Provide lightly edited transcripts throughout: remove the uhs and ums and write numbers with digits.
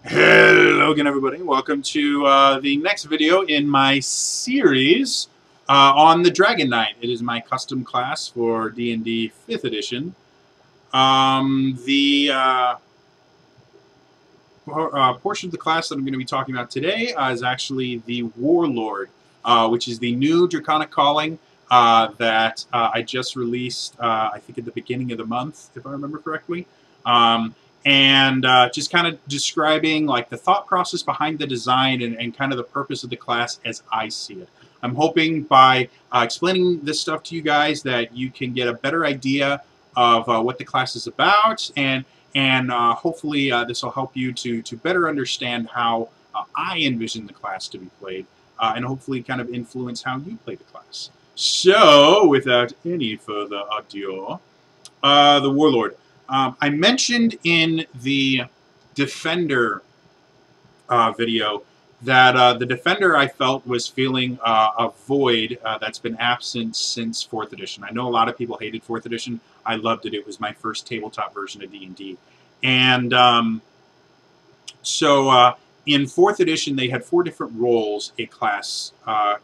Hello again, everybody. Welcome to the next video in my series on the Dragon Knight. It is my custom class for D&D 5th edition. The portion of the class that I'm going to be talking about today is actually the Warlord, which is the new Draconic calling that I just released, I think at the beginning of the month, if I remember correctly. And just kind of describing like the thought process behind the design and kind of the purpose of the class as I see it. I'm hoping by explaining this stuff to you guys that you can get a better idea of what the class is about, and hopefully this will help you to better understand how I envision the class to be played, and hopefully kind of influence how you play the class. So, without any further ado, the Warlord. I mentioned in the Defender video that the Defender I felt was feeling a void that's been absent since 4th edition. I know a lot of people hated 4th edition. I loved it. It was my first tabletop version of D&D. And so in 4th edition, they had 4 different roles a class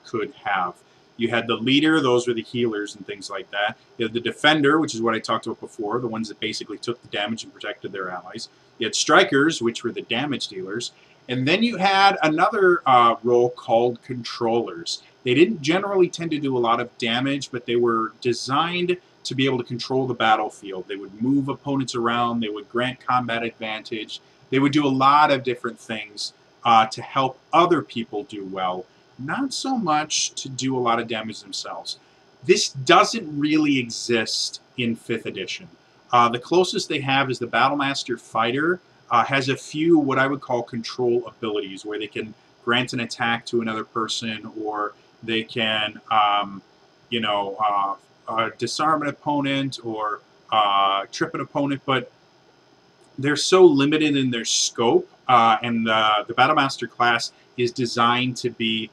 could have. You had the leader, those were the healers and things like that. You had the defender, which is what I talked about before, the ones that basically took the damage and protected their allies. You had strikers, which were the damage dealers. And then you had another role called controllers. They didn't generally tend to do a lot of damage, but they were designed to be able to control the battlefield. They would move opponents around, they would grant combat advantage, they would do a lot of different things to help other people do well. Not so much to do a lot of damage themselves. This doesn't really exist in 5th edition. The closest they have is the Battlemaster Fighter has a few what I would call control abilities, where they can grant an attack to another person, or they can, disarm an opponent or trip an opponent, but they're so limited in their scope, and the Battlemaster class is designed to be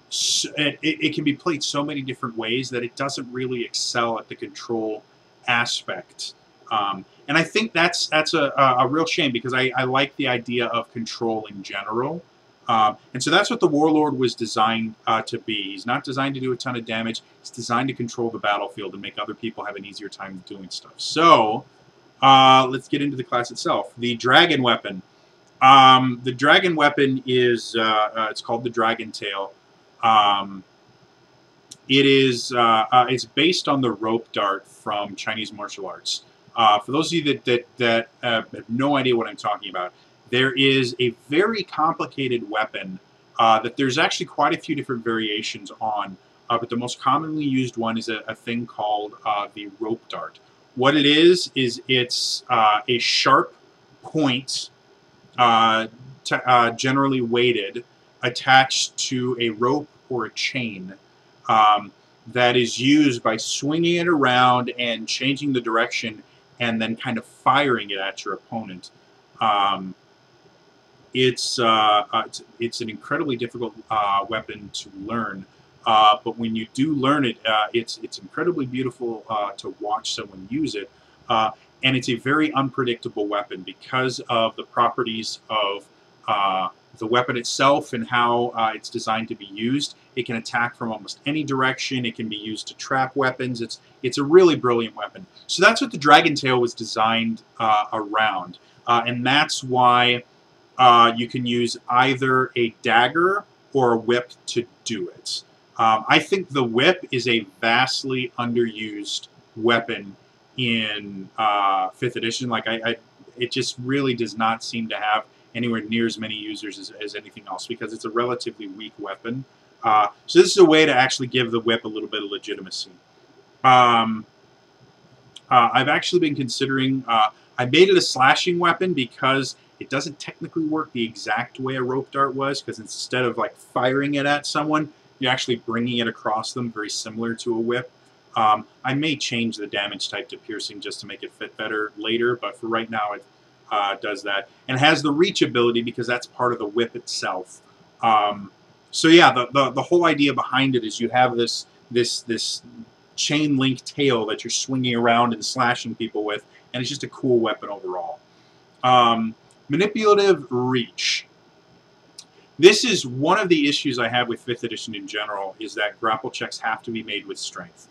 it can be played so many different ways that it doesn't really excel at the control aspect. And I think that's a real shame, because I like the idea of control in general. And so that's what the Warlord was designed to be. He's not designed to do a ton of damage. He's designed to control the battlefield and make other people have an easier time doing stuff. So let's get into the class itself. The Dragon Weapon. The Dragon Weapon is, it's called the Dragon Tail. It's based on the rope dart from Chinese martial arts. For those of you that have no idea what I'm talking about, there is a very complicated weapon that there's actually quite a few different variations on, but the most commonly used one is a thing called the rope dart. What it is it's a sharp point, generally weighted, attached to a rope or a chain that is used by swinging it around and changing the direction and then kind of firing it at your opponent. It's an incredibly difficult weapon to learn, but when you do learn it, it's incredibly beautiful to watch someone use it. And it's a very unpredictable weapon because of the properties of the weapon itself and how it's designed to be used. It can attack from almost any direction. It can be used to trap weapons. It's a really brilliant weapon. So that's what the Dragon Tail was designed around. And that's why you can use either a dagger or a whip to do it. I think the whip is a vastly underused weapon in 5th edition. Like it just really does not seem to have anywhere near as many users as anything else, because it's a relatively weak weapon. So this is a way to actually give the whip a little bit of legitimacy. I've actually been considering, I made it a slashing weapon because it doesn't technically work the exact way a rope dart was, because instead of like firing it at someone, you're actually bringing it across them, very similar to a whip. I may change the damage type to piercing just to make it fit better later, but for right now it does that. And has the reach ability because that's part of the whip itself. So yeah, the whole idea behind it is you have this chain link tail that you're swinging around and slashing people with, and it's just a cool weapon overall. Manipulative reach. This is one of the issues I have with 5th edition in general, is that grapple checks have to be made with strength.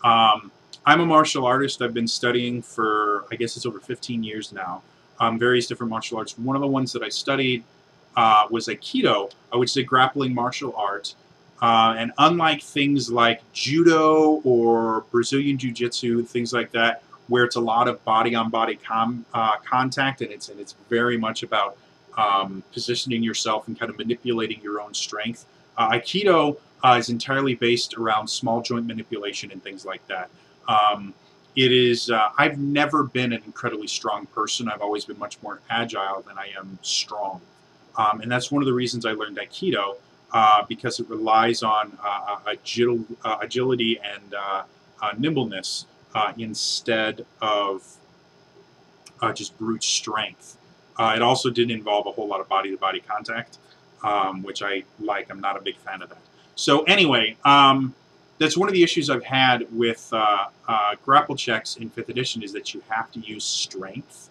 I'm a martial artist. I've been studying for, I guess it's over 15 years now, various different martial arts. One of the ones that I studied was Aikido, which is a grappling martial art. And unlike things like Judo or Brazilian Jiu-Jitsu, things like that, where it's a lot of body-on-body contact, and it's very much about positioning yourself and kind of manipulating your own strength. Aikido is entirely based around small joint manipulation and things like that. It is. I've never been an incredibly strong person. I've always been much more agile than I am strong, and that's one of the reasons I learned Aikido, because it relies on agility and nimbleness instead of just brute strength. It also didn't involve a whole lot of body-to-body contact, which I like. I'm not a big fan of that. So anyway, that's one of the issues I've had with grapple checks in 5th edition, is that you have to use strength.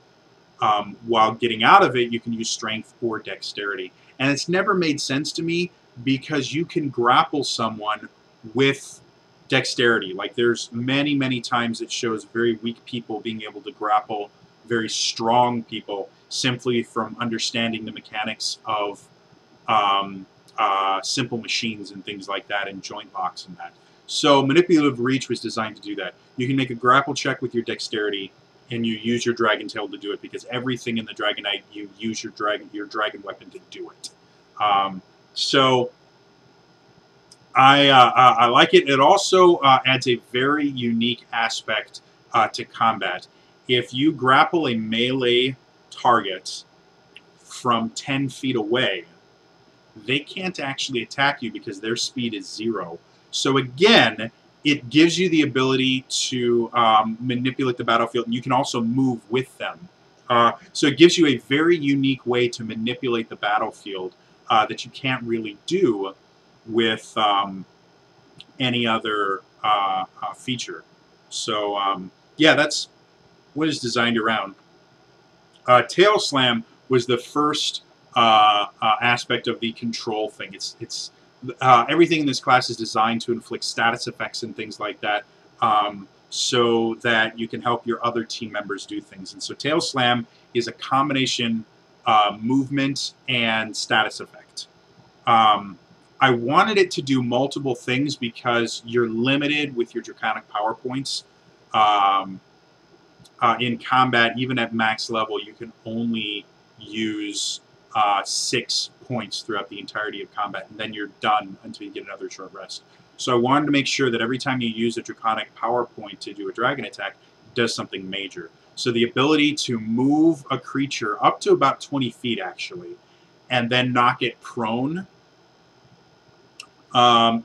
While getting out of it, you can use strength or dexterity. And it's never made sense to me, because you can grapple someone with dexterity. Like, there's many, many times it shows very weak people being able to grapple very strong people simply from understanding the mechanics of simple machines and things like that, and joint locks and that. So manipulative reach was designed to do that. You can make a grapple check with your dexterity, and you use your dragon tail to do it, because everything in the Dragonite, you use your dragon weapon to do it. So I like it. It also adds a very unique aspect to combat. If you grapple a melee target from 10 feet away, they can't actually attack you because their speed is 0. So again, it gives you the ability to manipulate the battlefield, and you can also move with them. So it gives you a very unique way to manipulate the battlefield that you can't really do with any other feature. So yeah, that's what it's designed around. Tail Slam was the first aspect of the control thing. It's everything in this class is designed to inflict status effects and things like that, so that you can help your other team members do things. And so Tail Slam is a combination movement and status effect. I wanted it to do multiple things because you're limited with your Draconic power points. In combat, even at max level, you can only use 6 points throughout the entirety of combat, and then you're done until you get another short rest. So I wanted to make sure that every time you use a Draconic power point to do a dragon attack, it does something major. So the ability to move a creature up to about 20 feet, actually, and then knock it prone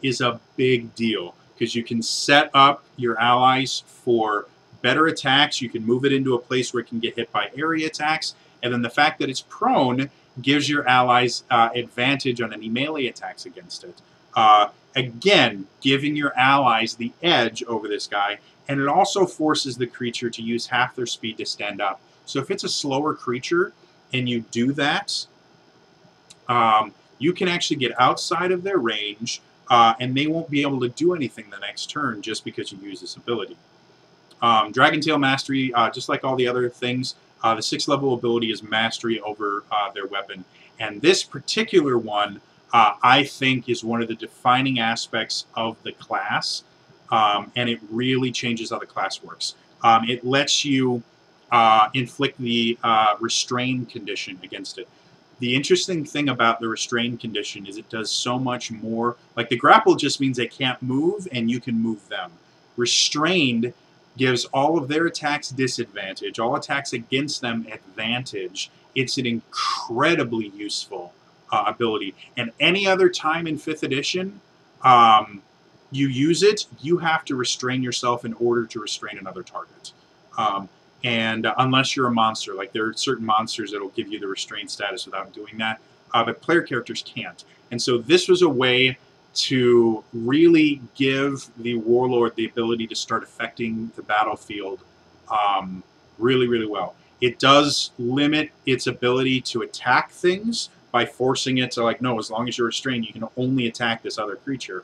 is a big deal, because you can set up your allies for better attacks. You can move it into a place where it can get hit by area attacks, and then the fact that it's prone gives your allies advantage on any melee attacks against it. Again, giving your allies the edge over this guy, and it also forces the creature to use half their speed to stand up. So if it's a slower creature and you do that, you can actually get outside of their range, and they won't be able to do anything the next turn just because you use this ability. Dragon Tail Mastery, just like all the other things, the 6th level ability is Mastery over their weapon. And this particular one, I think, is one of the defining aspects of the class, and it really changes how the class works. It lets you inflict the restrain condition against it. The interesting thing about the restrain condition is it does so much more. Like, the grapple just means they can't move, and you can move them. Restrained gives all of their attacks disadvantage, all attacks against them advantage. It's an incredibly useful ability. And any other time in 5th edition you use it, you have to restrain yourself in order to restrain another target. And unless you're a monster, like, there are certain monsters that will give you the restraint status without doing that, but player characters can't. And so this was a way to really give the Warlord the ability to start affecting the battlefield really, really well. It does limit its ability to attack things by forcing it to, like, no, as long as you're restrained, you can only attack this other creature.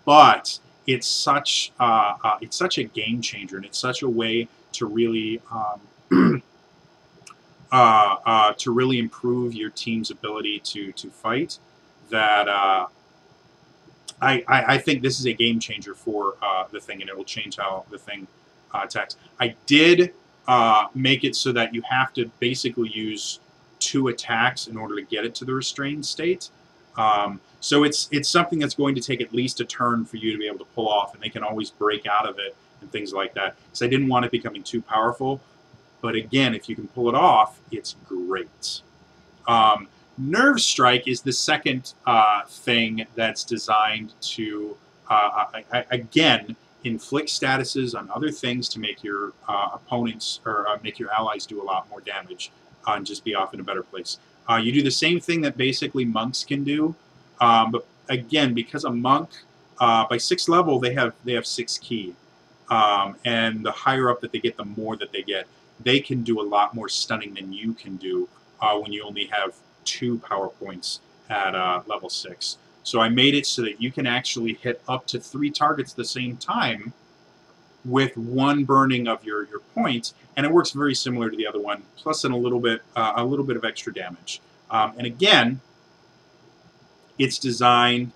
But it's such a game changer, and it's such a way to really to really improve your team's ability to fight. That I think this is a game changer for the thing, and it will change how the thing attacks. I did make it so that you have to basically use 2 attacks in order to get it to the restrained state. So it's something that's going to take at least a turn for you to be able to pull off, and they can always break out of it and things like that. Because I didn't want it becoming too powerful. But again, if you can pull it off, it's great. Nerve Strike is the second thing that's designed to, again, inflict statuses on other things to make your opponents or make your allies do a lot more damage and just be off in a better place. You do the same thing that basically monks can do, but again, because a monk, by 6th level, they have 6 ki, and the higher up that they get, the more that they get. They can do a lot more stunning than you can do when you only have 2 power points at level 6. So I made it so that you can actually hit up to 3 targets at the same time with 1 burning of your point, and it works very similar to the other one, plus a little bit of extra damage. And again, it's designed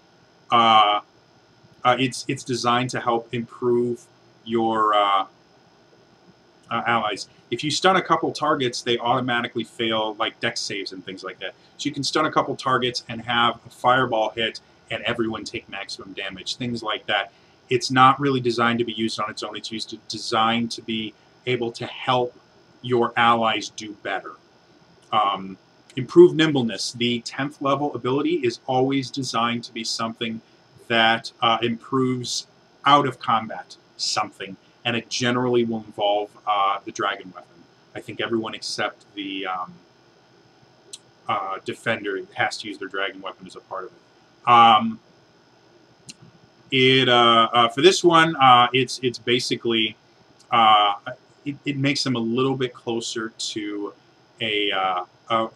it's designed to help improve your allies. If you stun a couple targets, they automatically fail like dex saves and things like that. So you can stun a couple targets and have a fireball hit and everyone take maximum damage, things like that. It's not really designed to be used on its own. It's designed to be able to help your allies do better. Improved nimbleness. The 10th level ability is always designed to be something that improves out of combat something, and it generally will involve the dragon weapon. I think everyone except the defender has to use their dragon weapon as a part of it. For this one, it's basically it makes them a little bit closer to a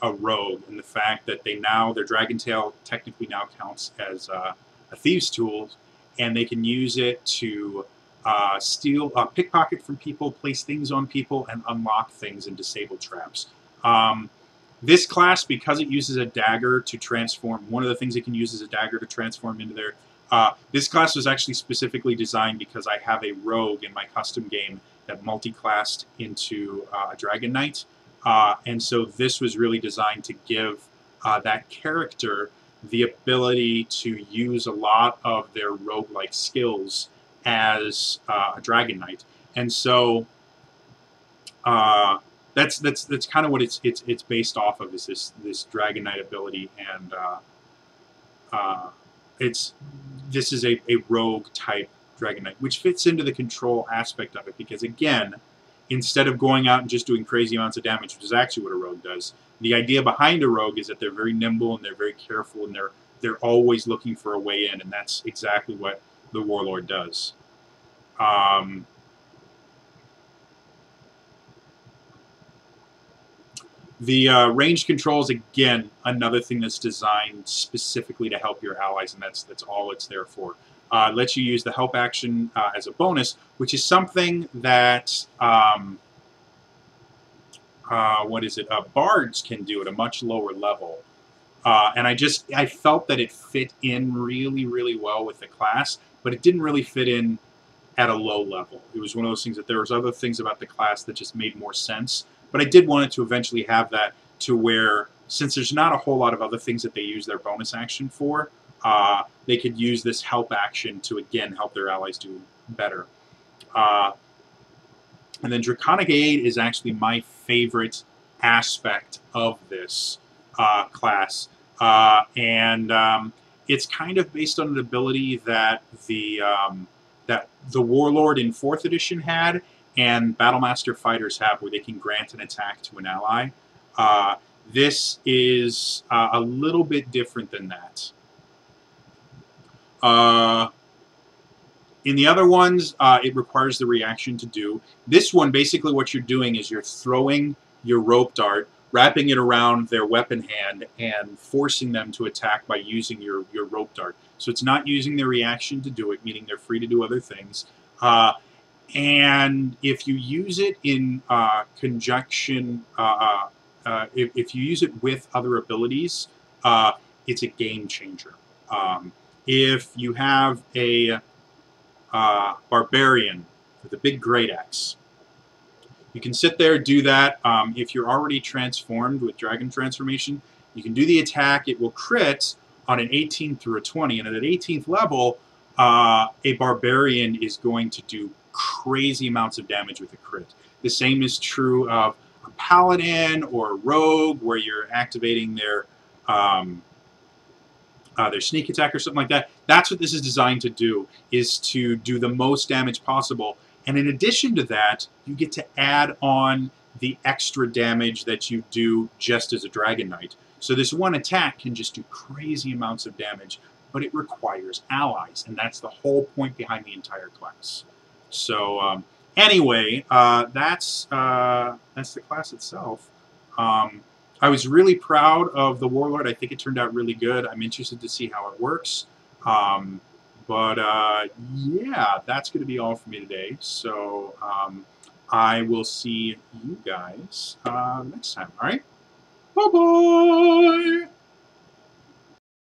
rogue, in the fact that their dragon tail technically now counts as a thieves' tool, and they can use it to steal, pickpocket from people, place things on people, and unlock things and disable traps. This class, because it uses a dagger to transform, one of the things it can use is a dagger to transform into their... this class was actually specifically designed because I have a rogue in my custom game that multi-classed into a Dragon Knight. And so this was really designed to give that character the ability to use a lot of their roguelike skills as a Dragon Knight. And so that's kind of what it's based off of, is this Dragon Knight ability, and this is a rogue type Dragon Knight, which fits into the control aspect of it, because again, instead of going out and just doing crazy amounts of damage, which is actually what a rogue does, the idea behind a rogue is that they're very nimble and they're very careful, and they're always looking for a way in, and that's exactly what the Warlord does. The range controls, again, another thing that's designed specifically to help your allies, and that's all it's there for. Lets you use the help action as a bonus, which is something that bards can do at a much lower level. And I felt that it fit in really, really well with the class, but it didn't really fit in at a low level. It was one of those things that there was other things about the class that just made more sense. But I did want it to eventually have that to where, since there's not a whole lot of other things that they use their bonus action for, they could use this help action to, again, help their allies do better. And then Jacana Gain is actually my favorite aspect of this class. It's kind of based on an ability that the Warlord in 4th edition had, and Battlemaster fighters have, where they can grant an attack to an ally. This is a little bit different than that. In the other ones, it requires the reaction to do. This one, basically what you're doing is you're throwing your rope dart, wrapping it around their weapon hand, and forcing them to attack by using your rope dart. So it's not using their reaction to do it, meaning they're free to do other things. And if you use it in conjunction, if you use it with other abilities, it's a game changer. If you have a barbarian with a big great axe, you can sit there, do that. If you're already transformed with Dragon Transformation, you can do the attack. It will crit on an 18 through a 20. And at an 18th level, a Barbarian is going to do crazy amounts of damage with a crit. The same is true of a Paladin or a Rogue, where you're activating their sneak attack or something like that. That's what this is designed to do, is to do the most damage possible. And in addition to that, you get to add on the extra damage that you do just as a Dragon Knight. So this one attack can just do crazy amounts of damage, but it requires allies, and that's the whole point behind the entire class. So anyway, that's the class itself. I was really proud of the Warlord. I think it turned out really good. I'm interested to see how it works. Yeah, that's going to be all for me today. So I will see you guys next time. All right? Bye-bye!